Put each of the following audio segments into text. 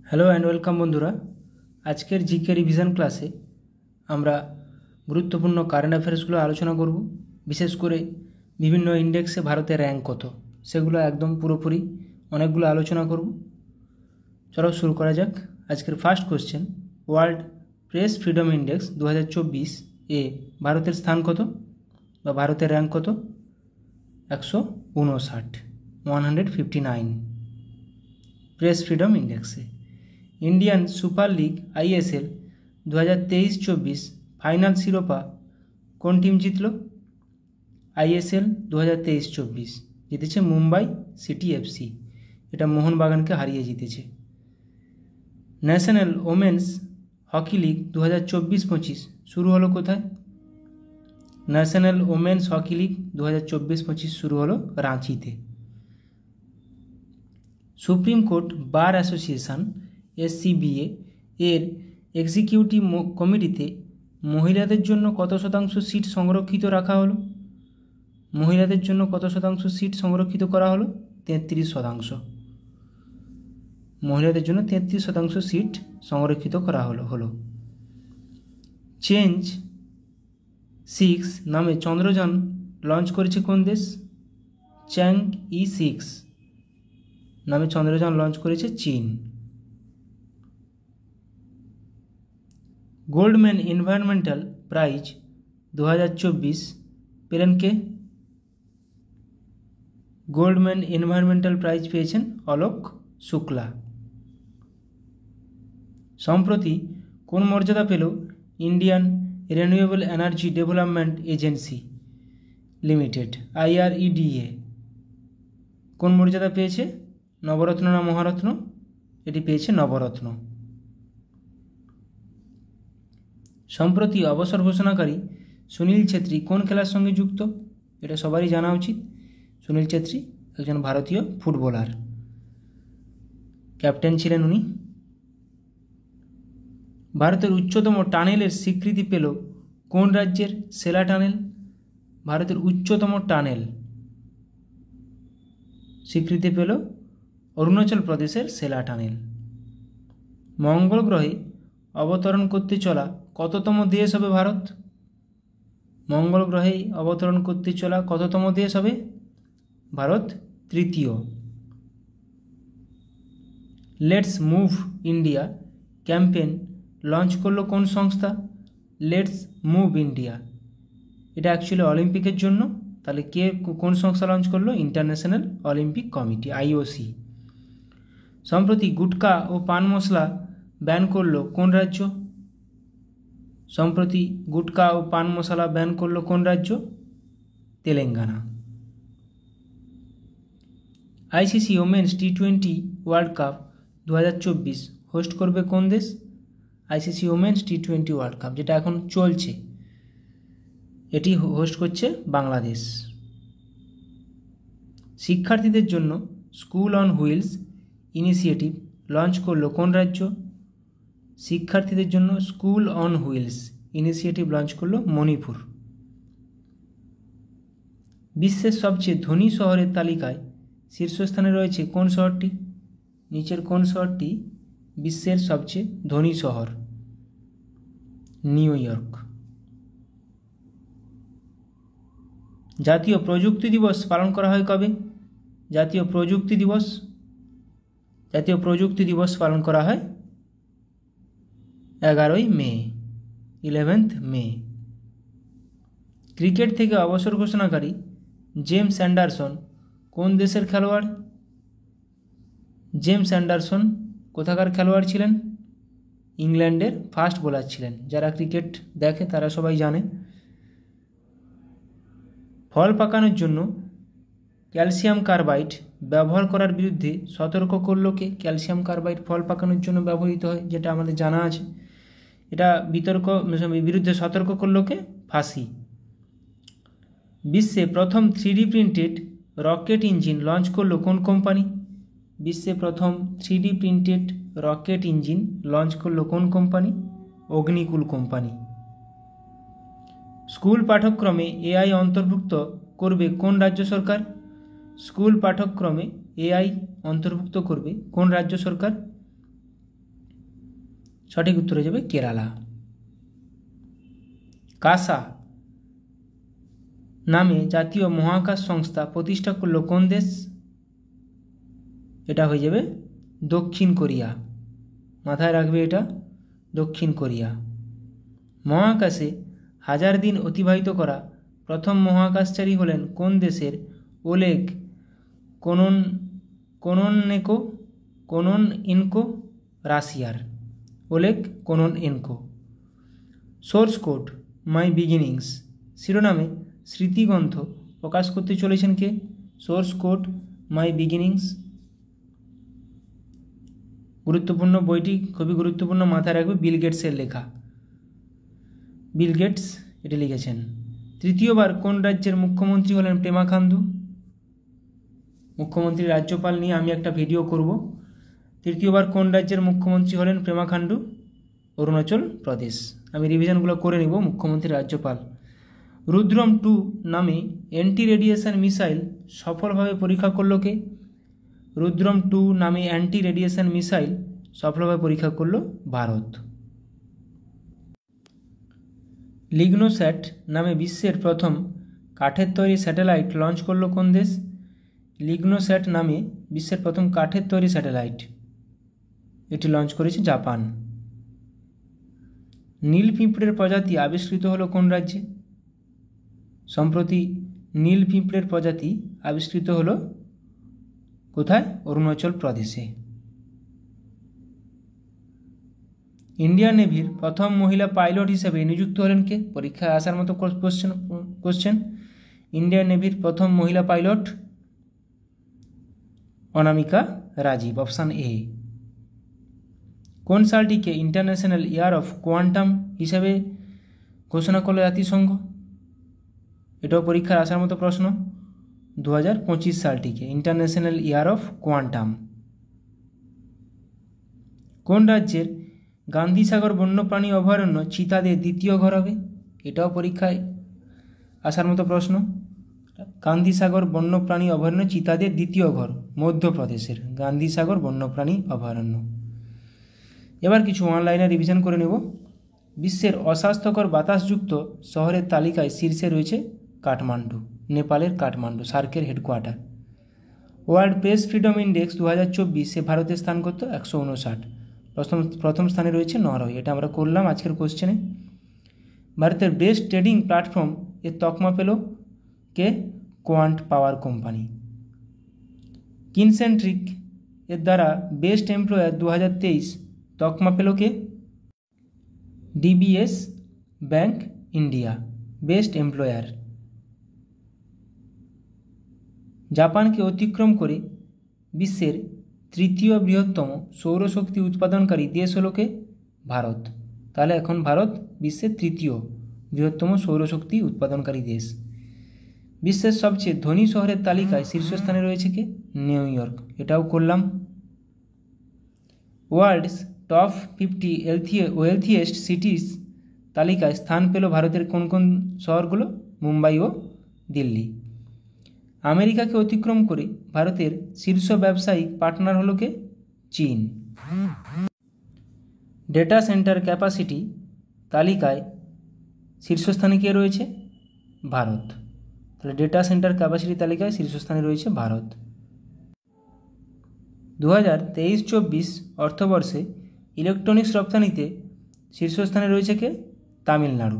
Hello and welcome বন্ধুরা। আজকের GK revision ক্লাসে আমরা গুরুত্বপূর্ণ কারেন্ট অ্যাফেয়ার্সগুলো আলোচনা করব। বিশেষ করে বিভিন্ন ইন্ডেক্সে ভারতের র্যাঙ্ক কত, সেগুলো একদম পুরোপুরি অনেকগুলো আলোচনা করব। চলো শুরু করা যাক। আজকের first question, world press freedom index 2024 এ ভারতের স্থান কত বা ভারতের র্যাঙ্ক কত? 159 প্রেস ফ্রিডম ইন্ডেক্সে। Indian super league ISL 2023-24 final শিরোপা কোন টিম জিতল? আইএসএল 2023-24 জিতেছে মুম্বাই সিটি এফসি। এটা মোহনবাগানকে হারিয়ে জিতেছে। ন্যাশনাল ওমেন্স হকি লিগ 2024-25 শুরু হলো কোথায়? ন্যাশনাল ওমেন্স হকি লিগ 2024-25 শুরু হলো রাঁচিতে। Supreme court bar association SCBA এর এক্সিকিউটিভ কমিটিতে মহিলাদের জন্য কত শতাংশ সিট সংরক্ষিত রাখা হলো? মহিলাদের জন্য কত শতাংশ সিট সংরক্ষিত করা হলো? 33%। মহিলাদের জন্য 33% সিট সংরক্ষিত করা হলো। চেঞ্জ 6 নামে চন্দ্রযান লঞ্চ করেছে কোন দেশ? চ্যাংই-6 নামে চন্দ্রযান লঞ্চ করেছে চীন। গোল্ডম্যান এনভায়রনমেন্টাল প্রাইজ 2024 পেলেন কে? গোল্ডম্যান এনভায়রনমেন্টাল প্রাইজ পেয়েছেন অলোক শুক্লা। সম্প্রতি কোন মর্যাদা পেল Indian renewable energy development agency limited IREDA? কোন মর্যাদা পেয়েছে? নবরত্ন না মহারত্ন? এটি পেয়েছে নবরত্ন। সম্প্রতি অবসর ঘোষণাকারী সুনীল ছেত্রী কোন খেলার সঙ্গে যুক্ত? এটা সবারই জানা উচিত। সুনীল ছেত্রী একজন ভারতীয় ফুটবলার, ক্যাপ্টেন ছিলেন উনি। ভারতের উচ্চতম টানেলের স্বীকৃতি পেল কোন রাজ্যের সেলা টানেল? ভারতের উচ্চতম টানেল স্বীকৃতি পেল অরুণাচল প্রদেশের সেলা টানেল। মঙ্গল গ্রহে অবতরণ করতে চলা কততম দেশ হবে ভারত? মঙ্গল গ্রহে অবতরণ করতে চলা কততম দেশ হবে? ভারত তৃতীয়। Let's move India campaign launch করলো কোন সংস্থা? লেটস মুভ ইন্ডিয়া এটা অ্যাকচুয়ালি অলিম্পিকের জন্য। তাহলে কোন সংস্থা লঞ্চ করলো? International Olympic committee IOC। সম্প্রতি গুটখা ও পান মশলা ব্যান করলো কোন রাজ্য? সম্প্রতি গুটখা ও পান মশলা ব্যান করলো কোন রাজ্য? Telangana. ICC women's T20 world cup 2024 host করবে কোন দেশ? ICC women's T20 world cup যেটা এখন চলছে, এটি হোস্ট করছে বাংলাদেশ। শিক্ষার্থীদের জন্য school on wheels initiative launch করলো কোন রাজ্য? শিক্ষার্থীদের জন্য school on wheels initiative launch করলো মণিপুর। বিশ্বের সবচেয়ে ধনী শহরের তালিকায় শীর্ষস্থানে রয়েছে কোন শহরটি? নিচের কোন শহরটি বিশ্বের সবচেয়ে ধনী শহর? New York. জাতীয় প্রযুক্তি দিবস পালন করা হয় কবে? জাতীয় প্রযুক্তি দিবস পালন করা হয় 11ই মে, 11th মে। ক্রিকেট থেকে অবসর ঘোষণাকারী জেমস অ্যান্ডারসন কোন দেশের খেলোয়াড়? জেমস অ্যান্ডারসন কোথাকার খেলোয়াড় ছিলেন? ইংল্যান্ডের ফাস্ট বোলার ছিলেন। যারা ক্রিকেট দেখে তারা সবাই জানে। ফল পাকানোর জন্য ক্যালসিয়াম কার্বাইড ব্যবহার করার বিরুদ্ধে সতর্ক করলো কে? ক্যালসিয়াম কার্বাইড ফল পাকানোর জন্য ব্যবহৃত হয়, যেটা আমাদের জানা আছে। এটা বিরুদ্ধে সতর্ক করলো কে? ফাঁসি। বিশ্বে প্রথম 3D printed rocket engine launch করলো কোন কোম্পানি? বিশ্বে প্রথম 3D printed rocket engine launch করলো কোন কোম্পানি? অগ্নিকুল কোম্পানি। স্কুল পাঠ্যক্রমে AI অন্তর্ভুক্ত করবে কোন রাজ্য সরকার? স্কুল পাঠ্যক্রমে AI অন্তর্ভুক্ত করবে কোন রাজ্য সরকার? সঠিক উত্তর হয়ে যাবে কেরালা। কাসা নামে জাতীয় মহাকাশ সংস্থা প্রতিষ্ঠা করল কোন দেশ? এটা হয়ে যাবে দক্ষিণ কোরিয়া। মাথায় রাখবে এটা, দক্ষিণ কোরিয়া। মহাকাশে 1000 দিন অতিবাহিত করা প্রথম মহাকাশচারী হলেন কোন দেশের? ওলেগ কোননএনকো, রাশিয়ার। ওলেগ কোননএনকো। সোর্স কোড মাই বিগিনিংস শিরোনামে স্মৃতিগ্রন্থ প্রকাশ করতে চলেছেন কে? সোর্স কোড মাই বিগিনিংস। গুরুত্বপূর্ণ বইটি, খুবই গুরুত্বপূর্ণ, মাথায় রাখবে, বিল গেটসের লেখা। বিল গেটস এটি লিখেছেন। তৃতীয়বার কোন রাজ্যের মুখ্যমন্ত্রী হলেন পেমা খান্ডু? মুখ্যমন্ত্রী রাজ্যপাল নিয়ে আমি একটা ভিডিও করব। তৃতীয়বার কোন রাজ্যের মুখ্যমন্ত্রী হলেন পেমা খান্ডু? অরুণাচল প্রদেশ। আমি রিভিশনগুলো করে নিব। মুখ্যমন্ত্রী রাজ্যপাল। রুদ্রম 2 নামে অ্যান্টি রেডিয়েশন মিসাইল সফলভাবে পরীক্ষা করল কে? রুদ্রম 2 নামে অ্যান্টি রেডিয়েশন মিসাইল সফলভাবে পরীক্ষা করল ভারত। লিগনোস্যাট নামে বিশ্বের প্রথম কাঠের তৈরি স্যাটেলাইট লঞ্চ করল কোন দেশ? লিগনোস্যাট নামে বিশ্বের প্রথম কাঠের তৈরি স্যাটেলাইট, এটি লঞ্চ করেছে জাপান। নীল পিঁপড়ের প্রজাতি আবিষ্কৃত হলো কোন রাজ্যে? সম্প্রতি নীল পিঁপড়ের প্রজাতি আবিষ্কৃত হলো কোথায়? অরুণাচল প্রদেশে। ইন্ডিয়ান নেভির প্রথম মহিলা পাইলট হিসেবে নিযুক্ত হলেন কে? পরীক্ষায় আসার মতো কোশ্চেন। ইন্ডিয়ান নেভির প্রথম মহিলা pilot Anamika Rajeev, option A. কোন সালটিকে ইন্টারন্যাশনাল ইয়ার অফ কোয়ান্টাম হিসেবে ঘোষণা করল জাতিসংঘ? এটাও পরীক্ষার আসার মতো প্রশ্ন। 2025 সালটিকে ইন্টারন্যাশনাল ইয়ার অফ কোয়ান্টাম। কোন রাজ্যের গান্ধীসাগর বন্যপ্রাণী অভয়ারণ্য চিতাদের দ্বিতীয় ঘর হবে? এটাও পরীক্ষায় আসার মতো প্রশ্ন। গান্ধীসাগর বন্যপ্রাণী অভয়ারণ্য চিতাদের দ্বিতীয় ঘর, মধ্যপ্রদেশের গান্ধীসাগর বন্যপ্রাণী অভয়ারণ্য। এবার কিছু অনলাইনে রিভিশন করে নেব। বিশ্বের অস্বাস্থ্যকর বাতাসযুক্ত শহরের তালিকায় শীর্ষে রয়েছে কাঠমান্ডু, নেপালের কাঠমান্ডু, সার্কের headquarter. World press freedom index 2024 ভারতের স্থান কত? 159। প্রথম স্থানে রয়েছে নরওয়ে। এটা আমরা করলাম আজকের কোশ্চেনে। ভারতের বেস্ট ট্রেডিং প্ল্যাটফর্ম এর তকমা পেল কে? কোয়ান্ট পাওয়ার কোম্পানি। কিনসেন্ট্রিক এর দ্বারা বেস্ট এমপ্লয়ার 2023 তকমা পেল কে? DBS bank India, best employer. জাপানকে অতিক্রম করে বিশ্বের তৃতীয় বৃহত্তম সৌরশক্তি উৎপাদনকারী দেশ হলো কে? ভারত। তাহলে এখন ভারত বিশ্বের তৃতীয় বৃহত্তম সৌরশক্তি উৎপাদনকারী দেশ। বিশ্বের সবচেয়ে ধনী শহরের তালিকায় শীর্ষস্থানে রয়েছে কে? New York. এটাও করলাম। ওয়ার্ল্ডস টপ 50 ওয়েলথিয়েস্ট সিটিজ তালিকায় স্থান পেল ভারতের কোন কোন শহরগুলো? মুম্বাই ও দিল্লি। আমেরিকাকে অতিক্রম করে ভারতের শীর্ষ ব্যবসায়িক পার্টনার হলো কে? চীন। ডেটা সেন্টার ক্যাপাসিটি তালিকায় শীর্ষস্থানে কে রয়েছে? ভারত। তাহলে ডেটা সেন্টার ক্যাপাসিটি তালিকায় শীর্ষস্থানে রয়েছে ভারত। 2023-24 অর্থবর্ষে ইলেকট্রনিক্স রপ্তানিতে শীর্ষস্থানে রয়েছে কে? তামিলনাড়ু।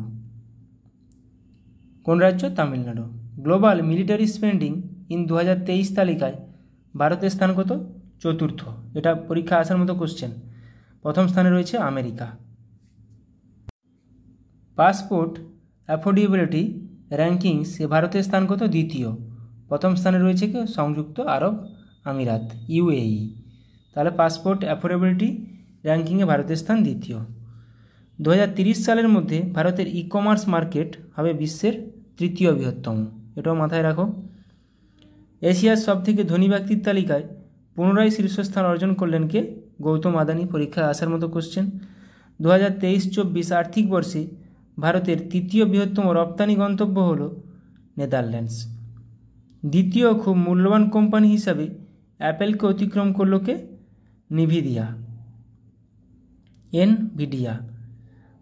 কোন রাজ্য? Tamil Nadu. Global military spending in 2023 তালিকায় ভারতের স্থান কত? চতুর্থ। এটা পরীক্ষা আসার মতো কোশ্চেন। প্রথম স্থানে রয়েছে আমেরিকা। পাসপোর্ট অ্যাফোর্ডেবিলিটি র্যাঙ্কিংস এ ভারতের স্থান কত? দ্বিতীয়। প্রথম স্থানে রয়েছে কে? সংযুক্ত আরব আমিরাত, ইউএই। তাহলে পাসপোর্ট অ্যাফোর্ডেবিলিটি র্যাঙ্কিংয়ে ভারতের স্থান দ্বিতীয়। 2030 সালের মধ্যে ভারতের ই কমার্স মার্কেট হবে বিশ্বের তৃতীয় বৃহত্তম। এটাও মাথায় রাখো। এশিয়ার সবথেকে ধনী ব্যক্তির তালিকায় পুনরায় শীর্ষস্থান অর্জন করলেন কে? গৌতম আদানি। পরীক্ষায় আসার মতো কোশ্চেন। 2023-24 আর্থিক বর্ষে ভারতের তৃতীয় বৃহত্তম রপ্তানি গন্তব্য হল নেদারল্যান্ডস। দ্বিতীয় খুব মূল্যবান কোম্পানি হিসাবে অ্যাপেলকে অতিক্রম করল কে? নিভিদিয়া। এনভিডিয়া।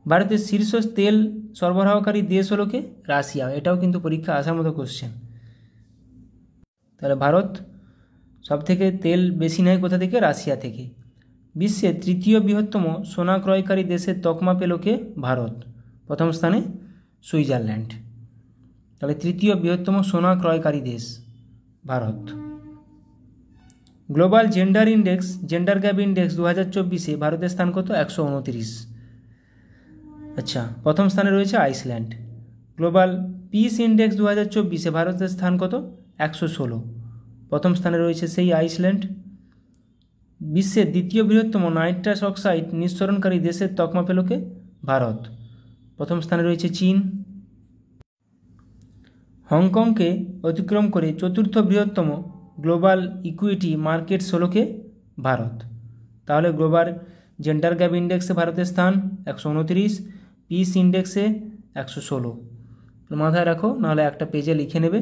ভারতের শীর্ষ তেল সরবরাহকারী দেশ হলো কে? রাশিয়া। এটাও কিন্তু পরীক্ষা আসার মতো কোশ্চেন। তাহলে ভারত সবথেকে তেল বেশি নেয় কোথা থেকে? রাশিয়া থেকে। বিশ্বের তৃতীয় বৃহত্তম সোনা ক্রয়কারী দেশের তকমা পেল কে? ভারত। প্রথম স্থানে সুইজারল্যান্ড। তাহলে তৃতীয় বৃহত্তম সোনা ক্রয়কারী দেশ Bharat. Global gender index, gender gap index 2024-এ ভারতের স্থান কত? 129। আচ্ছা, প্রথম স্থানে রয়েছে আইসল্যান্ড। গ্লোবাল পিস ইন্ডেক্স 2024-এ ভারতের স্থান কত? 116। প্রথম স্থানে রয়েছে সেই আইসল্যান্ড। বিশ্বের দ্বিতীয় বৃহত্তম নাইট্রাস অক্সাইড নিঃসরণকারী দেশের তকমা পেল কে? ভারত। প্রথম স্থানে রয়েছে চীন। হংকংকে অতিক্রম করে চতুর্থ বৃহত্তম গ্লোবাল ইকুইটি মার্কেটস হলো কে? ভারত। তাহলে গ্লোবাল জেন্ডার গ্যাপ ইন্ডেক্সে ভারতের স্থান 129, পিস ইন্ডেক্সে 116। মাথায় রাখো, নাহলে একটা পেজে লিখে নেবে।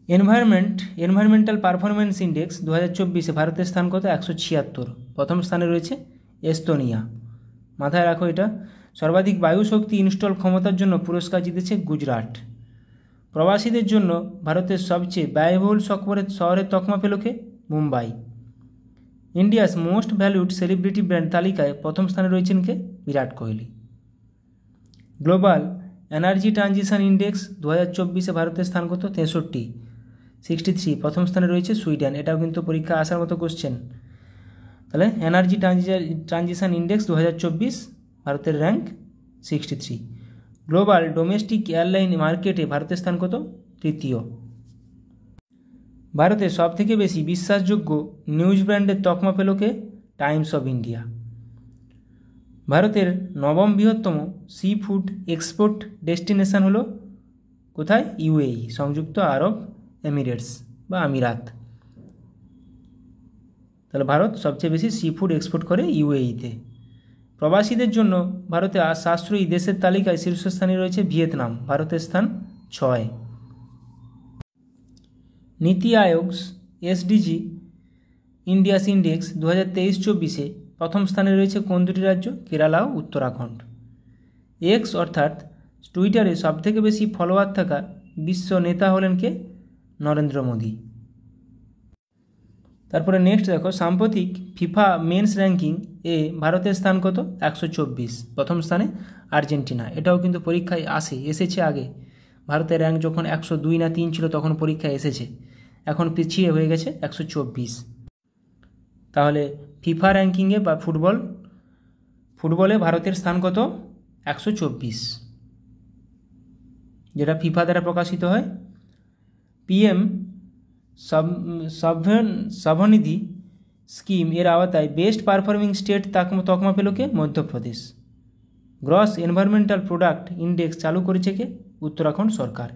এনভায়রনমেন্টাল পারফরমেন্স ইন্ডেক্স 2024-এ ভারতের স্থান কত? 176। প্রথম স্থানে রয়েছে এস্তোনিয়া। মাথায় রাখো এটা। সর্বাধিক বায়ু শক্তি ইনস্টল ক্ষমতার জন্য পুরস্কার জিতেছে গুজরাট। প্রবাসীদের জন্য ভারতের সবচেয়ে ব্যয়বহুল শহরের তকমা পেল কে? Mumbai. India's most valued celebrity brand তালিকায় প্রথম স্থানে রয়েছেন কে? Virat Kohli. Global energy transition index 2024-এ ভারতের স্থান কত? 63। প্রথম স্থানে রয়েছে সুইডেন। এটাও কিন্তু পরীক্ষা আসার মতো কোশ্চেন। তাহলে এনার্জি ট্রানজিশন ইন্ডেক্স 2024 ভারতের র্যাঙ্ক 63। গ্লোবাল ডোমেস্টিক এয়ারলাইন মার্কেটে ভারতের স্থান কত? তৃতীয়। ভারতের সবথেকে বেশি বিশ্বাসযোগ্য নিউজ ব্র্যান্ডের তকমা পেল কে? Times of India. ভারতের নবম বৃহত্তম সি ফুড এক্সপোর্ট ডেস্টিনেশন হলো কোথায়? ইউএই, সংযুক্ত আরব এমিরেটস বা আমিরাত। তাহলে ভারত সবচেয়ে বেশি সি ফুড এক্সপোর্ট করে ইউএইতে। প্রবাসীদের জন্য ভারতে সাশ্রয়ী দেশের তালিকায় শীর্ষস্থানে রয়েছে ভিয়েতনাম। ভারতের স্থান 6। নীতি আয়োগ এসডিজি ইন্ডিয়াস ইন্ডেক্স 2023-24-এ প্রথম স্থানে রয়েছে কোন দুটি রাজ্য? কেরালা ও উত্তরাখণ্ড। এক্স অর্থাৎ টুইটারে সবথেকে বেশি ফলোয়ার থাকা বিশ্ব নেতা হলেন কে? নরেন্দ্র মোদী। তারপরে নেক্সট দেখো, সাম্প্রতিক ফিফা মেন্স র্যাঙ্কিং এ ভারতের স্থান কত? 124। প্রথম স্থানে আর্জেন্টিনা। এটাও কিন্তু পরীক্ষায় এসেছে আগে। ভারতের র্যাঙ্ক যখন 102 না 3 ছিল তখন পরীক্ষায় এসেছে, এখন পিছিয়ে হয়ে গেছে 124। তাহলে ফিফা র্যাঙ্কিংয়ে বা ফুটবলে ভারতের স্থান কত? 124, যেটা ফিফা দ্বারা প্রকাশিত হয়। পিএম স্বনিধি স্কিম এর আওতায় বেস্ট পারফর্মিং স্টেট তকমা পেল কে? Madhya Pradesh. Gross environmental product index চালু করেছে কে? উত্তরাখণ্ড সরকার।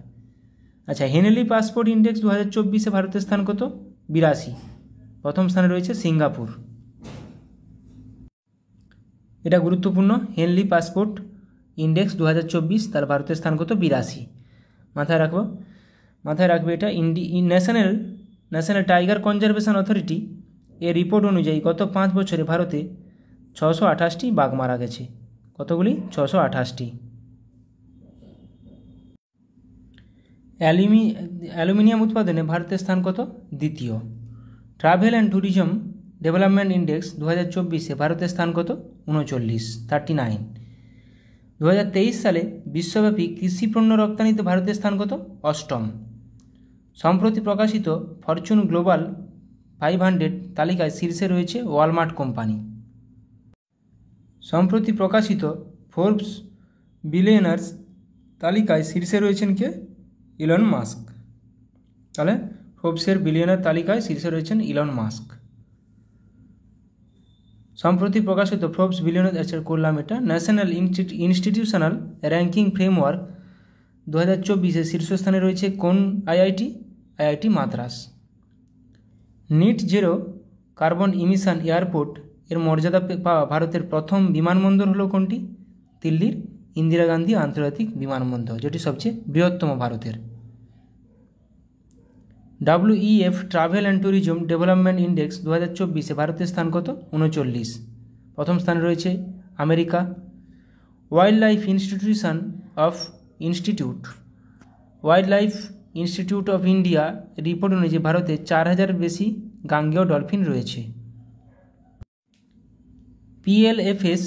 আচ্ছা, হেনলি পাসপোর্ট ইন্ডেক্স 2024-এ ভারতের স্থান কত? 82। প্রথম স্থানে রয়েছে সিঙ্গাপুর। এটা গুরুত্বপূর্ণ, হেনলি পাসপোর্ট ইন্ডেক্স 2024, তার ভারতের স্থান কত? 82। মাথায় রাখবে এটা। ন্যাশনাল টাইগার কনজারভেশন অথরিটি এর রিপোর্ট অনুযায়ী গত 5 বছরে ভারতে 628টি বাঘ মারা গেছে। কতগুলি? 628টি। অ্যালুমিনিয়াম উৎপাদনে ভারতের স্থান কত? দ্বিতীয়। Travel and tourism development index 2024-এ ভারতের স্থান কত? 39। 2023 সালে বিশ্বব্যাপী কৃষি পণ্য রপ্তানিতে ভারতের স্থান কত? 8ম। সম্প্রতি প্রকাশিত ফরচুন গ্লোবাল 500 তালিকায় শীর্ষে রয়েছে ওয়ালমার্ট কোম্পানি। সম্প্রতি প্রকাশিত ফোর্বস বিলিয়নার্স তালিকায় শীর্ষে রয়েছেন কে? Elon Musk. তাহলে ফোর্বসের বিলিয়নার তালিকায় শীর্ষে রয়েছেন ইলন মাস্ক। সম্প্রতি প্রকাশিত ফোর্বস বিলিয়নার করলাম এটা। ন্যাশনাল ইনস্টিটিউশনাল র্যাঙ্কিং ফ্রেমওয়ার্ক 2024-এ শীর্ষস্থানে রয়েছে কোন IIT? IIT Madras. Net zero carbon emission airport এর মর্যাদা পাওয়া ভারতের প্রথম বিমানবন্দর হলো কোনটি? দিল্লির ইন্দিরা গান্ধী আন্তর্জাতিক বিমানবন্দর, যেটি সবচেয়ে বৃহত্তম ভারতের। WEF travel and tourism development index 2024-এ ভারতের স্থান কত? 39। প্রথম স্থানে রয়েছে America. Wildlife institute of India report অনুযায়ী ভারতে 4000 বেশি গাঙ্গেয় ডলফিন রয়েছে। PLFS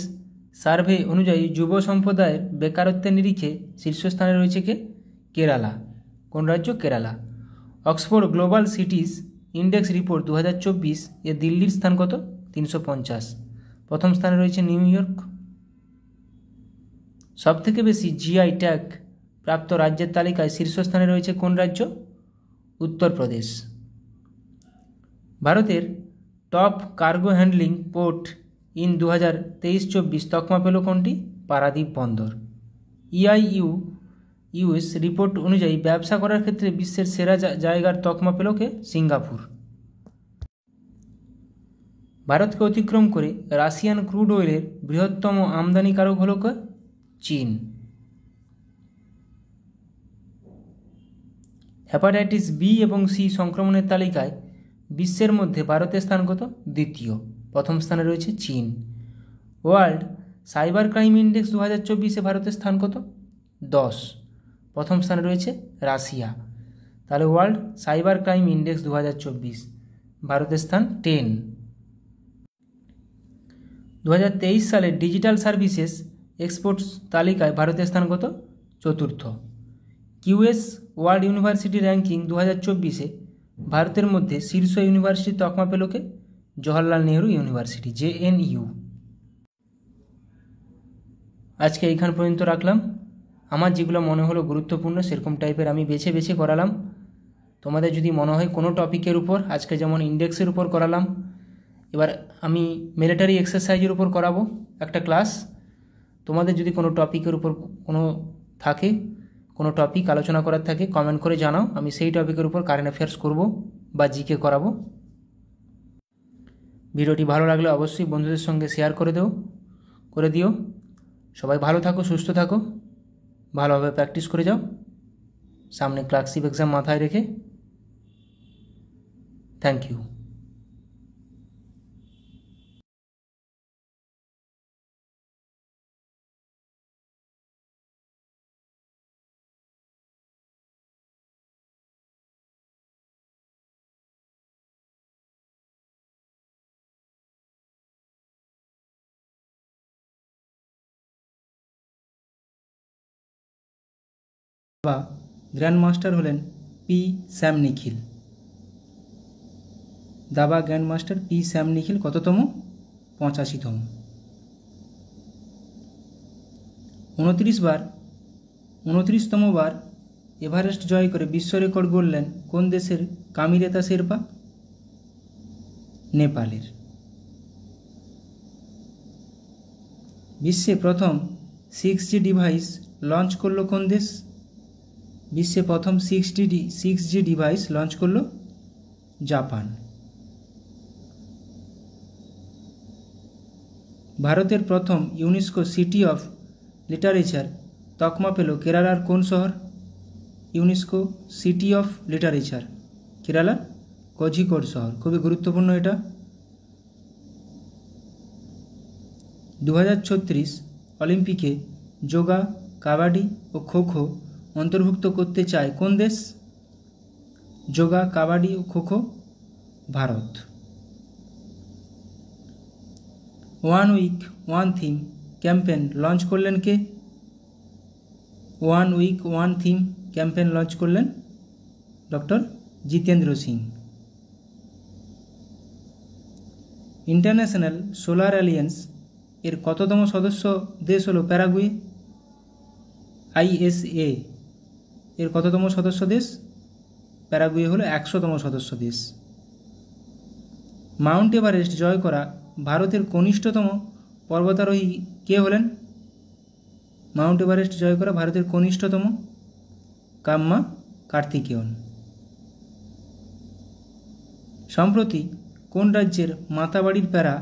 সার্ভে অনুযায়ী যুব সম্প্রদায়ের বেকারত্বের নিরিখে শীর্ষস্থানে রয়েছে কে? কেরালা। কোন রাজ্য? Kerala. Oxford global সিটিজ index report 2024 এ দিল্লির স্থান কত? 350। প্রথম স্থানে রয়েছে নিউ ইয়র্ক। সবথেকে বেশি জিআই ট্যাগ প্রাপ্ত রাজ্যের তালিকায় শীর্ষস্থানে রয়েছে কোন রাজ্য? উত্তরপ্রদেশ। ভারতের top cargo handling port in 2023-24 তকমা পেল কোনটি? পারাদ্বীপ বন্দর। EIUS রিপোর্ট অনুযায়ী ব্যবসা করার ক্ষেত্রে বিশ্বের সেরা জায়গার তকমা পেল কে? সিঙ্গাপুর। ভারতকে অতিক্রম করে রাশিয়ান ক্রুড অয়েলের বৃহত্তম আমদানিকারক হল কে? চীন। হেপাটাইটিস বি এবং সি সংক্রমণের তালিকায় বিশ্বের মধ্যে ভারতের স্থান কত? দ্বিতীয়। প্রথম স্থানে রয়েছে চীন। ওয়ার্ল্ড সাইবার ক্রাইম ইন্ডেক্স 2024-এ ভারতের স্থান কত? 10। প্রথম স্থানে রয়েছে রাশিয়া। তাহলে ওয়ার্ল্ড সাইবার ক্রাইম ইন্ডেক্স 2024, ভারতের স্থান 10। 2023 সালের ডিজিটাল সার্ভিসেস এক্সপোর্টস তালিকায় ভারতের স্থান কত? চতুর্থ। QS ওয়ার্ল্ড ইউনিভার্সিটি র্যাঙ্কিং 2024-এ ভারতের মধ্যে শীর্ষ ইউনিভার্সিটি তকমা পেল কে? Jawaharlal Nehru university, JNU। আজকে এইখান পর্যন্ত রাখলাম। আমার যেগুলো মনে হলো গুরুত্বপূর্ণ সেরকম টাইপের আমি বেছে বেছে করালাম। তোমাদের যদি মনে হয় কোনো টপিকের উপর, আজকে যেমন ইন্ডেক্সের উপর করালাম, এবার আমি মিলিটারি এক্সারসাইজের উপর করাবো একটা ক্লাস। তোমাদের যদি কোনো টপিকের উপর কোনো টপিক আলোচনা করার থাকে কমেন্ট করে জানাও, আমি সেই টপিকের উপর কারেন্ট অ্যাফেয়ার্স করব বা জিকে করাবো। ভিডিওটি ভালো লাগলে অবশ্যই বন্ধুদের সঙ্গে শেয়ার করে দিও। সবাই ভালো থাকো, সুস্থ থাকো, ভালোভাবে প্র্যাকটিস করে যাও সামনে ক্লার্কশিপ এক্সাম মাথায় রেখে। Thank you. বা গ্র্যান্ড মাস্টার হলেন পি স্যাম নিখিল। দাবা grand master P Shyam Nikhil কততম? 85তম। 29তম বার এভারেস্ট জয় করে বিশ্ব রেকর্ড গড়লেন কোন দেশের কামিরেতা শেরপা? নেপালের। বিশ্বে প্রথম 6G ডিভাইস লঞ্চ করলো কোন দেশ? বিশ্বে প্রথম 6G ডিভাইস লঞ্চ করলো জাপান। ভারতের প্রথম ইউনেস্কো সিটি অফ লিটারেচার তকমা পেল কেরালার কোন শহর? ইউনেস্কো সিটি অফ লিটারেচার কেরালার কোঝিকোড শহর। খুবই গুরুত্বপূর্ণ এটা। 2036 অলিম্পিকে যোগা, কাবাডি ও খোখো অন্তর্ভুক্ত করতে চায় কোন দেশ? যোগা, কাবাডি ও kho kho Bharat. One week one theme campaign launch করলেন কে? One week one theme campaign launch করলেন doctor Jitendra Singh. International solar alliance এর কততম সদস্য দেশ হলো প্যারাগুয়ে? ISA এর কততম সদস্য দেশ? প্যারাগুয়ে হলো 100তম সদস্য দেশ। মাউন্ট এভারেস্ট জয় করা ভারতের কনিষ্ঠতম পর্বতারোহী কে হলেন? মাউন্ট এভারেস্ট জয় করা ভারতের কনিষ্ঠতম কাম্মা কার্তিকেয়ন। সম্প্রতি কোন রাজ্যের মাতাবাড়ির প্যারা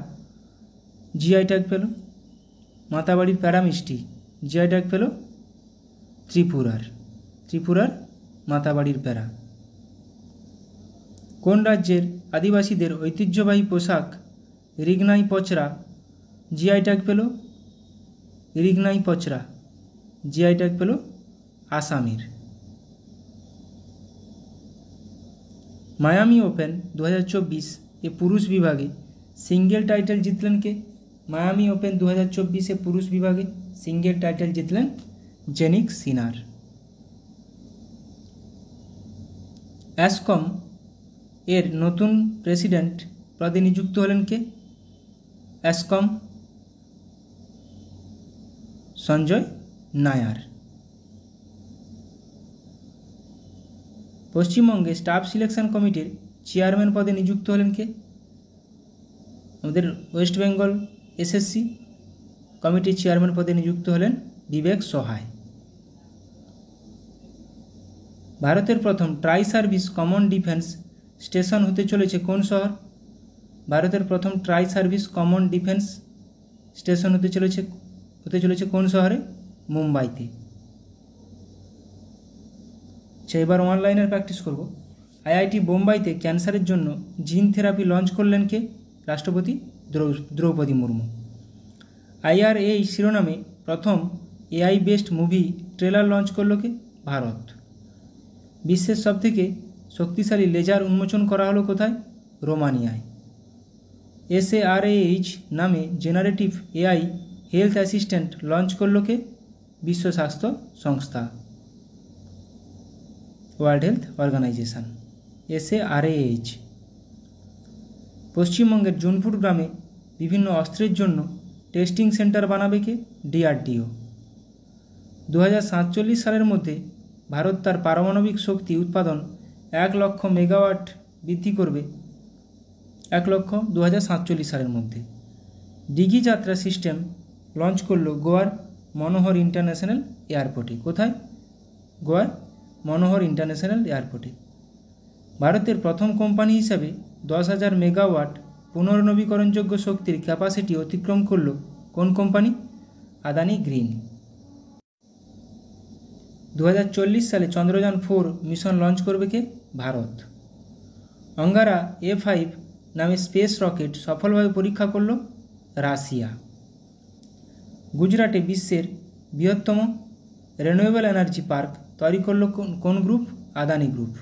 জিআই ট্যাগ পেল? মাতাবাড়ির প্যারা মিষ্টি জিআই ট্যাগ পেল ত্রিপুরার মাতাবাড়ির প্যারা। কোন রাজ্যের আদিবাসীদের ঐতিহ্যবাহী পোশাক রিগনাই পচরা জিআই ট্যাগ পেল? রিগনাই পচরা জিআই ট্যাগ পেল আসামের। মায়ামি ওপেন 2024 এ পুরুষ বিভাগে সিঙ্গেল টাইটেল জিতলেন কে? মায়ামি ওপেন 2024 পুরুষ বিভাগে সিঙ্গেল টাইটেল জিতলেন জেনিক সিনার। অ্যাসকম এর নতুন প্রেসিডেন্ট পদে নিযুক্ত হলেন কে? অ্যাসকম সঞ্জয় নায়ার। পশ্চিমবঙ্গে স্টাফ সিলেকশন কমিটির চেয়ারম্যান পদে নিযুক্ত হলেন কে? আমাদের ওয়েস্ট বেঙ্গল এসএসসি কমিটির চেয়ারম্যান পদে নিযুক্ত হলেন বিবেক সহায়। ভারতের প্রথম try service common defence station হতে চলেছে কোন শহর? ভারতের প্রথম try service common defence station হতে চলেছে কোন শহরে? মুম্বাইতে। আচ্ছা, এবার অনলাইনের প্র্যাকটিস করব। আইআইটি বোম্বাইতে ক্যান্সারের জন্য জিন থেরাপি লঞ্চ করলেন কে? রাষ্ট্রপতি দ্রৌপদী মুর্মু। IRA শিরোনামে প্রথম AI based movie trailer launch করল কে? ভারত। বিশ্বের সবথেকে শক্তিশালী লেজার উন্মোচন করা হলো কোথায়? রোমানিয়ায়। SARAH নামে generative AI health assistant launch করল কে? বিশ্ব স্বাস্থ্য সংস্থা, ওয়ার্ল্ড হেলথ অর্গানাইজেশন। SARAH। পশ্চিমবঙ্গের জুনপুর গ্রামে বিভিন্ন অস্ত্রের জন্য টেস্টিং সেন্টার বানাবে কে? DRDO। 2047 সালের মধ্যে ভারত তার পারমাণবিক শক্তি উৎপাদন 1 লক্ষ মেগাওয়াট বৃদ্ধি করবে। 1 লক্ষ 2047 সালের মধ্যে। ডিগি যাত্রা সিস্টেম লঞ্চ করলো গোয়ার মনোহর ইন্টারন্যাশনাল এয়ারপোর্টে। কোথায়? গোয়ার মনোহর ইন্টারন্যাশনাল এয়ারপোর্টে। ভারতের প্রথম কোম্পানি হিসাবে 10,000 মেগাওয়াট পুনর্নবীকরণযোগ্য শক্তির ক্যাপাসিটি অতিক্রম করল কোন কোম্পানি? আদানি গ্রিন। 2040 সালে চন্দ্রযান 4 মিশন লঞ্চ করবে কে? ভারত। অঙ্গারা A5 নামে স্পেস রকেট সফলভাবে পরীক্ষা করল রাশিয়া। গুজরাটে বিশ্বের বৃহত্তম রিনিউয়েবল এনার্জি পার্ক তৈরি করল কোন গ্রুপ? আদানি গ্রুপ।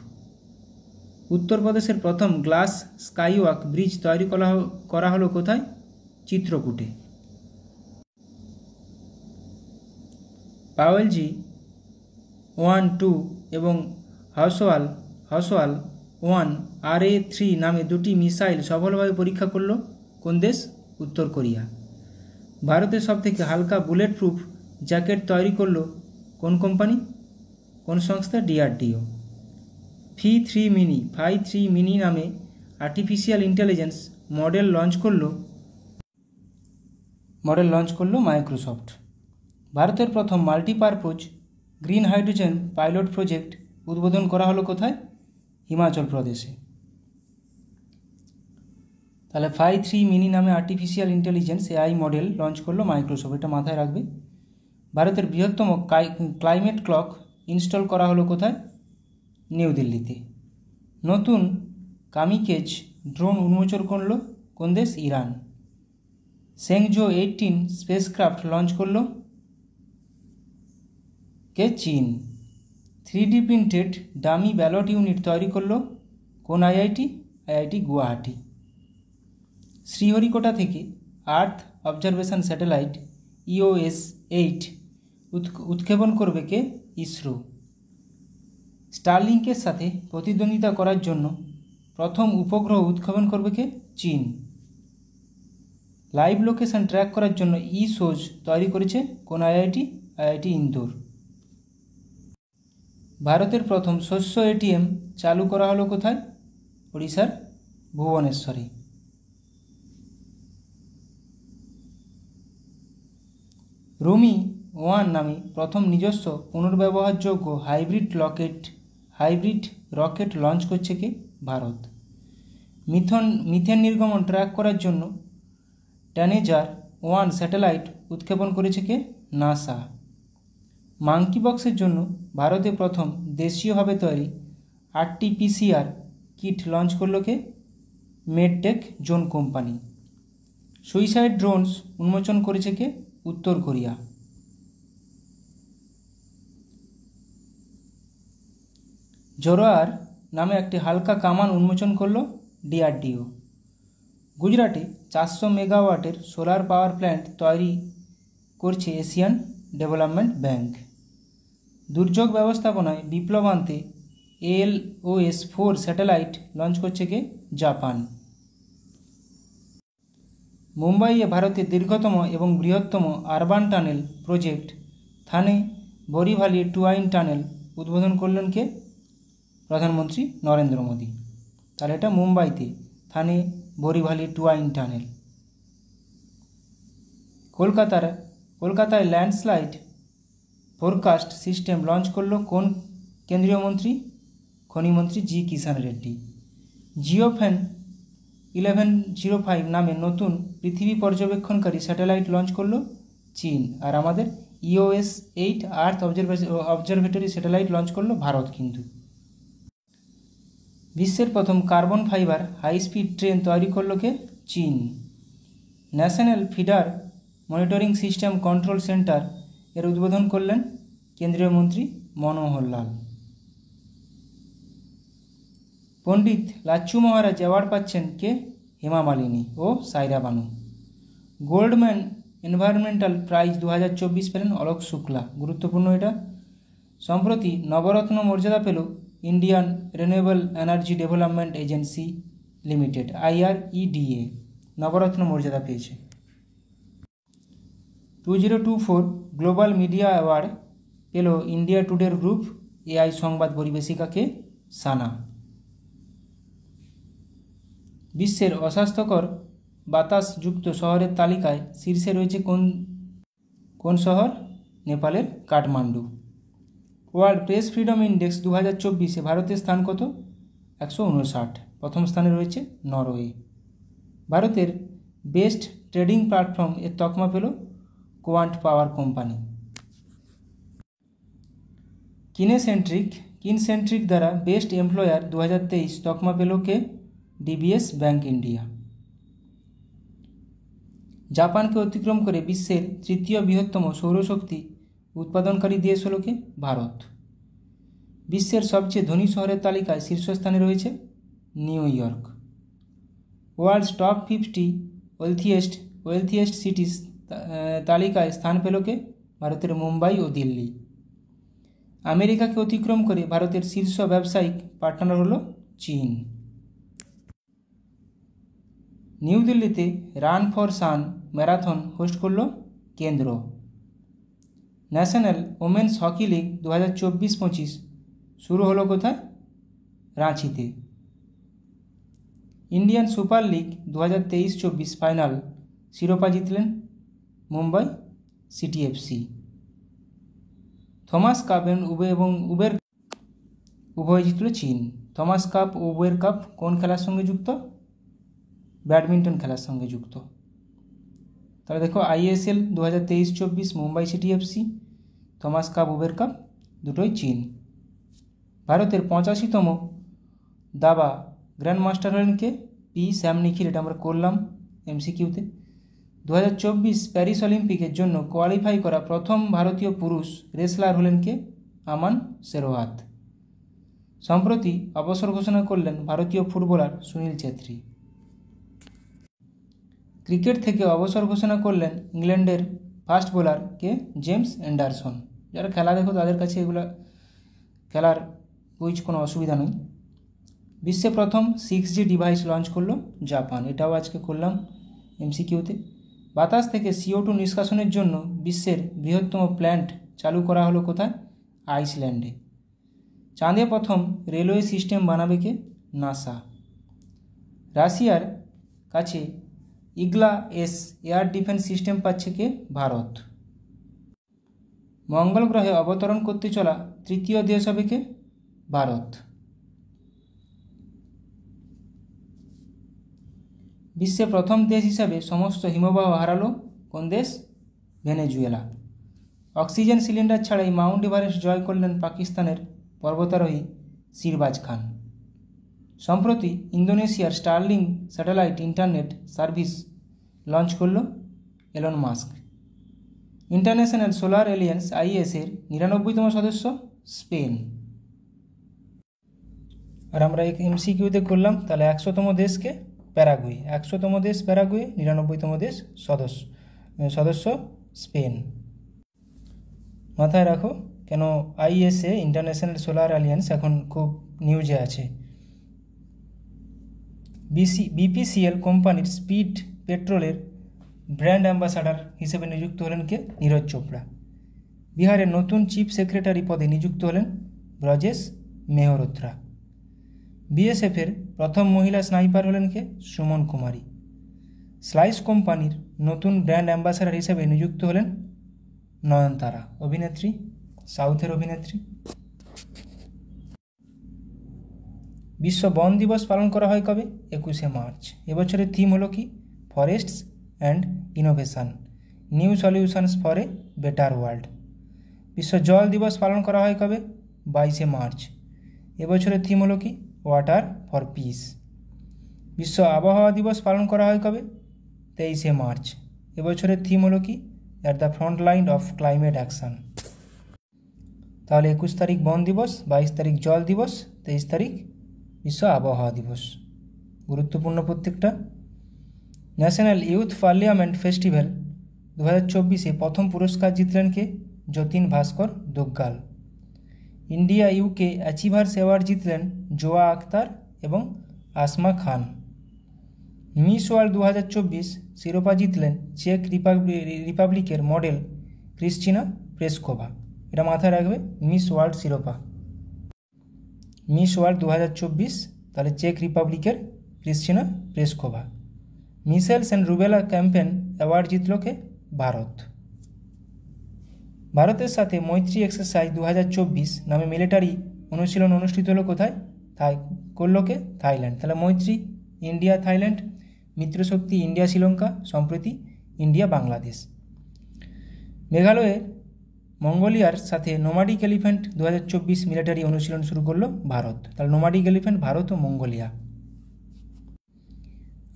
উত্তরপ্রদেশের প্রথম গ্লাস স্কাইওয়াক ব্রিজ তৈরি করা হলো কোথায়? চিত্রকূটে। পাওয়েলজি 1, 2 এবং হসওয়াল 1 RA3 নামে দুটি মিসাইল সফলভাবে পরীক্ষা করল কোন দেশ? উত্তর কোরিয়া। ভারতের সবথেকে হালকা বুলেট প্রুফ জ্যাকেট তৈরি করল কোন কোম্পানি? কোন সংস্থা? DRDO। Phi 3 মিনি নামে আর্টিফিশিয়াল ইন্টেলিজেন্স মডেল লঞ্চ করলো মাইক্রোসফট। ভারতের প্রথম multipurpose green hydrogen pilot project উদ্বোধন করা হলো কোথায়? হিমাচল প্রদেশে। তাহলে Phi 3 মিনি নামে artificial intelligence AI model launch করলো মাইক্রোসফট, এটা মাথায় রাখবে। ভারতের বৃহত্তম ক্লাইমেট ক্লক ইনস্টল করা হলো কোথায়? নিউ দিল্লিতে। নতুন কামিকেজ ড্রোন উন্মোচন করল কোন দেশ? ইরান। সেংজো 18 স্পেসক্রাফট লঞ্চ করল কে? চীন। 3D printed dummy ballot unit তৈরি করল কোন IIT? IIT গুয়াহাটি। শ্রীহরিকোটা থেকে আর্থ অবজারভেশন স্যাটেলাইট EOS 8 উৎক্ষেপণ করবে কে? ইসরো। স্টারলিংকের সাথে প্রতিদ্বন্দ্বিতা করার জন্য প্রথম উপগ্রহ উৎক্ষেপণ করবে কে? চীন। লাইভ লোকেশন ট্র্যাক করার জন্য eSOZ তৈরি করেছে কোন IIT? IIT ইন্দোর। ভারতের প্রথম শস্য ATM চালু করা হলো কোথায়? ওড়িশার ভুবনেশ্বরে। রুমি 1 নামে প্রথম নিজস্ব পুনর্ব্যবহারযোগ্য হাইব্রিড রকেট লঞ্চ করছে কে? ভারত। মিথেন নির্গমন ট্র্যাক করার জন্য ট্যানেজার 1 স্যাটেলাইট উৎক্ষেপণ করেছে কে? নাসা। মাঙ্কি বক্সের জন্য ভারতে প্রথম দেশীয়ভাবে তৈরি RT-PCR কিট লঞ্চ করলো কে? Medtech zone company. Suicide drones উন্মোচন করেছে কে? উত্তর কোরিয়া। জোরোয়ার নামে একটি হালকা কামান উন্মোচন করলো ডিআরডিও। গুজরাটে 400 মেগাওয়াটের সোলার পাওয়ার প্ল্যান্ট তৈরি করছে এশিয়ান ডেভেলপমেন্ট ব্যাংক। দুর্যোগ ব্যবস্থাপনায় বিপ্লব আনতে ALOS-4 স্যাটেলাইট লঞ্চ করছে কে? জাপান। মুম্বাইয়ে ভারতের দীর্ঘতম এবং বৃহত্তম আরবান টানেল প্রজেক্ট থানে বোরিভালি টুয়াইন টানেল উদ্বোধন করলেন কে? প্রধানমন্ত্রী নরেন্দ্র মোদী। তাহলে এটা মুম্বাইতে থানে বোরিভালি টুয়াইন টানেল। কলকাতায় ল্যান্ডস্লাইড ফোরকাস্ট সিস্টেম লঞ্চ করলো কোন কেন্দ্রীয় মন্ত্রী? খনিমন্ত্রী জি কিষাণ রেড্ডি। জিওফেন 1105 নামে নতুন পৃথিবী পর্যবেক্ষণকারী স্যাটেলাইট লঞ্চ করলো চীন। আর আমাদের EOS-8 আর্থ অবজারভেটরি স্যাটেলাইট লঞ্চ করলো ভারত। কিন্তু বিশ্বের প্রথম carbon fibre high speed train তৈরি করলো কে? চীন। National feeder monitoring system control centre এর উদ্বোধন করলেন কেন্দ্রীয় মন্ত্রী মনোহর লাল। পণ্ডিত লাচ্ছু মহারাজ অ্যাওয়ার্ড পাচ্ছেন কে? হেমা মালিনী ও সাইরা বানু। গোল্ডম্যান এনভায়রনমেন্টাল প্রাইজ 2024 পেলেন অলোক শুক্লা। গুরুত্বপূর্ণ এটা। সম্প্রতি নবরত্ন মর্যাদা পেল Indian renewable energy development agency limited IREDA নবরত্ন মর্যাদা পেয়েছে। 2024 গ্লোবাল মিডিয়া অ্যাওয়ার্ড পেল ইন্ডিয়া টুডের গ্রুপ AI সংবাদ পরিবেশিকাকে সানা। বিশ্বের অস্বাস্থ্যকর বাতাসযুক্ত শহরের তালিকায় শীর্ষে রয়েছে কোন শহর? নেপালের Kathmandu. World press freedom index 2024-এ ভারতের স্থান কত? 159। প্রথম স্থানে রয়েছে নরওয়ে। ভারতের বেস্ট ট্রেডিং প্ল্যাটফর্ম এর তকমা পেল কোয়ান্ট পাওয়ার কোম্পানি। কিনসেন্ট্রিক দ্বারা বেস্ট এমপ্লয়ার 2023 তকমা পেল কে? DBS bank India. জাপানকে অতিক্রম করে বিশ্বের তৃতীয় বৃহত্তম সৌরশক্তি উৎপাদনকারী দেশ হল কে? ভারত। বিশ্বের সবচেয়ে ধনী শহরের তালিকায় শীর্ষস্থানে রয়েছে New York. World's top 50 wealthiest cities তালিকায় স্থান পেল কে? ভারতের মুম্বাই ও দিল্লি। আমেরিকাকে অতিক্রম করে ভারতের শীর্ষ ব্যবসায়িক পার্টনার হল চীন। নিউ দিল্লিতে run for sun marathon host করল কেন্দ্র। ন্যাশনাল ওমেন্স হকি লিগ 2024-25 শুরু হলো কোথায়? রাঁচিতে। ইন্ডিয়ান সুপার লিগ 2023-24 ফাইনাল শিরোপা জিতলেন Mumbai city FC। Thomas cup এবং উবের উভয় জিতল চীন। থমাস কাপ ও উবের কাপ কোন খেলার সঙ্গে যুক্ত? ব্যাডমিন্টন খেলার সঙ্গে যুক্ত। তাহলে দেখো ISL 2023-24 Mumbai city FC, Thomas cup Uber cup দুটোই চীন। ভারতের 85তম দাবা গ্র্যান্ড মাস্টার হলেন কে? P স্যাম নিখিল। এটা আমরা করলাম MCQতে। 2024 প্যারিস অলিম্পিকের জন্য কোয়ালিফাই করা প্রথম ভারতীয় পুরুষ রেসলার হলেন কে? আমান শেরওয়াত। সম্প্রতি অবসর ঘোষণা করলেন ভারতীয় ফুটবলার সুনীল ছেত্রী। ক্রিকেট থেকে অবসর ঘোষণা করলেন ইংল্যান্ডের ফাস্ট বোলার কে? James Anderson. যারা খেলা দেখো তাদের কাছে এগুলো খেলার কুইজ কোনো অসুবিধা নেই। বিশ্বে প্রথম 6G ডিভাইস লঞ্চ করলো জাপান। এটাও আজকে করলাম MCQতে। বাতাস থেকে CO2 নিষ্কাশনের জন্য বিশ্বের বৃহত্তম প্ল্যান্ট চালু করা হলো কোথায়? আইসল্যান্ডে। চাঁদে প্রথম রেলওয়ে সিস্টেম বানাবে কে? নাসা। রাশিয়ার কাছে ইগলা-S এয়ার ডিফেন্স সিস্টেম পাচ্ছে কে? ভারত। মঙ্গল গ্রহে অবতরণ করতে চলা তৃতীয় দেশ হবে কে? ভারত। বিশ্বে প্রথম দেশ হিসাবে সমস্ত হিমবাহ হারালো কোন দেশ? ভেনেজুয়েলা। অক্সিজেন সিলিন্ডার ছাড়াই মাউন্ট এভারেস্ট জয় করলেন পাকিস্তানের পর্বতারোহী সিরবাজ খান। সম্প্রতি ইন্দোনেশিয়ার Starlink satellite internet service launch করল Elon Musk. International solar alliance আইএসের 99তম সদস্য স্পেন। আর আমরা এমসিকিউতে করলাম তাহলে 100তম দেশকে প্যারাগুয়ে, 100তম দেশ প্যারাগুয়ে, 99তম দেশ সদস্য স্পেন। মাথায় রাখো কেন আইএসএ ইন্টারন্যাশনাল সোলার অ্যালিয়েন্স এখন খুব নিউজে আছে। বিপিসিএল কোম্পানির স্পিড পেট্রোলের ব্র্যান্ড অ্যাম্বাসাডার হিসেবে নিযুক্ত হলেন কে? নীরজ চোপড়া। বিহারের নতুন চিফ সেক্রেটারি পদে নিযুক্ত হলেন ব্রজেশ মেহরোত্রা। বিএসএফের প্রথম মহিলা স্নাইপার হলেন কে? সুমন কুমারী। স্লাইস কোম্পানির নতুন ব্র্যান্ড অ্যাম্বাসাডার হিসেবে নিযুক্ত হলেন নয়নতারা, অভিনেত্রী, সাউথের অভিনেত্রী। বিশ্ব বন দিবস পালন করা হয় কবে? 21শে মার্চ। এবছরের থিম হলো কি? Forests and innovation, new solutions for a better world. বিশ্ব জল দিবস পালন করা হয় কবে? 22শে মার্চ। এবছরের থিম হলো কি? Water for piece. বিশ্ব আবহাওয়া দিবস পালন করা হয় কবে? 23শে মার্চ। এবছরের থিম হলো কি? At the front line of climate action. তাহলে 21 তারিখ বন দিবস, 22 তারিখ জল দিবস, 23 তারিখ বিশ্ব আবহাওয়া দিবস। গুরুত্বপূর্ণ প্রত্যেকটা। ন্যাশনাল ইউথ পার্লামেন্ট ফেস্টিভ্যাল 2024-এ প্রথম পুরস্কার জিতলেন কে? যতীন ভাস্কর দুগ্গাল। ইন্ডিয়া ইউকে অ্যাচিভার্স অ্যাওয়ার্ড জিতলেন জোয়া আক্তার এবং আসমা খান। মিস ওয়ার্ল্ড 2024 শিরোপা জিতলেন চেক রিপাবলিকের মডেল ক্রিস্টিনা প্রেসকোভা। এটা মাথায় রাখবে, মিস ওয়ার্ল্ড শিরোপা, মিস ওয়ার্ল্ড 2024, তাহলে চেক রিপাবলিকের Krystyna Pyszkova. Measles and rubella campaign award জিতল কে? ভারত। ভারতের সাথে মৈত্রী এক্সারসাইজ 2024 নামে মিলিটারি অনুশীলন অনুষ্ঠিত হলো কোথায়? করল কে? থাইল্যান্ড। তাহলে মৈত্রী ইন্ডিয়া থাইল্যান্ড, মিত্রশক্তি ইন্ডিয়া শ্রীলঙ্কা, সম্প্রতি ইন্ডিয়া বাংলাদেশ। মেঘালয়ে মঙ্গোলিয়ার সাথে নোমাডিক এলিফ্যান্ট 2024 মিলিটারি অনুশীলন শুরু করলো ভারত। তাহলে নোমাডিক এলিফ্যান্ট ভারত ও মঙ্গোলিয়া।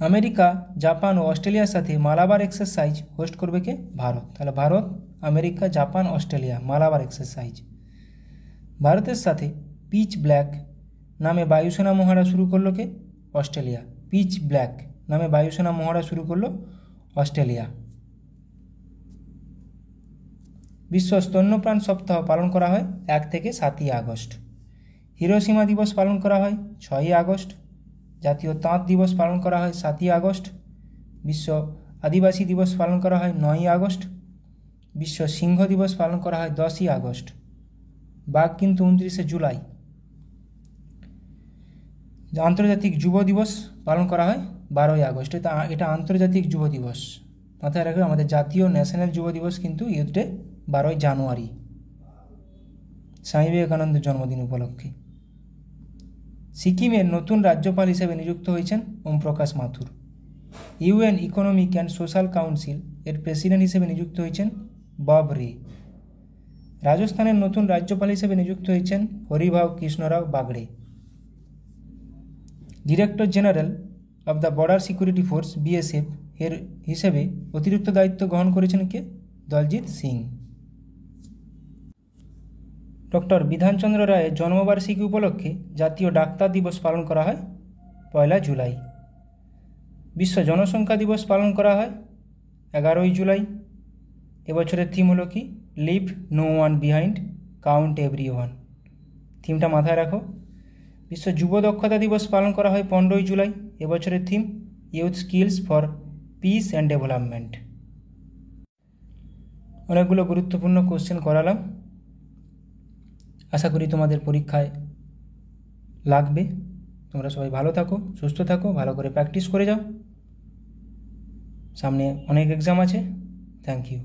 আমেরিকা, জাপান ও অস্ট্রেলিয়ার সাথে মালাবার এক্সারসাইজ হোস্ট করবে কে? ভারত। তাহলে Bharat, America, Japan, Australia Malabar exercise. ভারতের সাথে পিচ ব্ল্যাক নামে বায়ুসেনা মহড়া শুরু করলো কে? অস্ট্রেলিয়া। পিচ ব্ল্যাক নামে বায়ুসেনা মহড়া শুরু করলো অস্ট্রেলিয়া। বিশ্ব স্তন্যপান সপ্তাহ পালন করা হয় 1 থেকে 7ই আগস্ট। হিরোশিমা দিবস পালন করা হয় 6ই আগস্ট। জাতীয় তাঁত দিবস পালন করা হয় 7ই আগস্ট। বিশ্ব আদিবাসী দিবস পালন করা হয় 9ই আগস্ট। বিশ্ব সিংহ দিবস পালন করা হয় 10ই আগস্ট। বাঘ কিন্তু 29শে জুলাই। আন্তর্জাতিক যুব দিবস পালন করা হয় 12ই আগস্ট। এটা আন্তর্জাতিক যুব দিবস। মাথায় রাখবে, আমাদের জাতীয় ন্যাশনাল যুব দিবস কিন্তু ইউথ ডে 12ই জানুয়ারি, স্বামী বিবেকানন্দের জন্মদিন উপলক্ষে। সিকিমের নতুন রাজ্যপাল হিসেবে নিযুক্ত হয়েছেন Om Prakash Mathur. UN economic and social council এর প্রেসিডেন্ট হিসেবে নিযুক্ত হয়েছেন বব রে। রাজস্থানের নতুন রাজ্যপাল হিসেবে নিযুক্ত হয়েছেন Haribhau Krishnarao Bagde. Director general of the border security force BSF এর হিসেবে অতিরিক্ত দায়িত্ব গ্রহণ করেছেন কে? দলজিৎ সিং। ডক্টর বিধানচন্দ্র রায়ের জন্মবার্ষিকী উপলক্ষে জাতীয় ডাক্তার দিবস পালন করা হয় 1 জুলাই। বিশ্ব জনসংখ্যা দিবস পালন করা হয় 11ই জুলাই। এবছরের থিম হলো কি? Leave no one behind, count every one. থিমটা মাথায় রাখো। বিশ্ব যুব দক্ষতা দিবস পালন করা হয় 15ই জুলাই। এবছরের theme youth skills for piece and development. অনেকগুলো গুরুত্বপূর্ণ কোশ্চেন করালাম, আশা করি তোমাদের পরীক্ষায় লাগবে। তোমরা সবাই ভালো থাকো, সুস্থ থাকো, ভালো করে প্র্যাকটিস করে যাও। সামনে অনেক এক্সাম আছে। Thank you.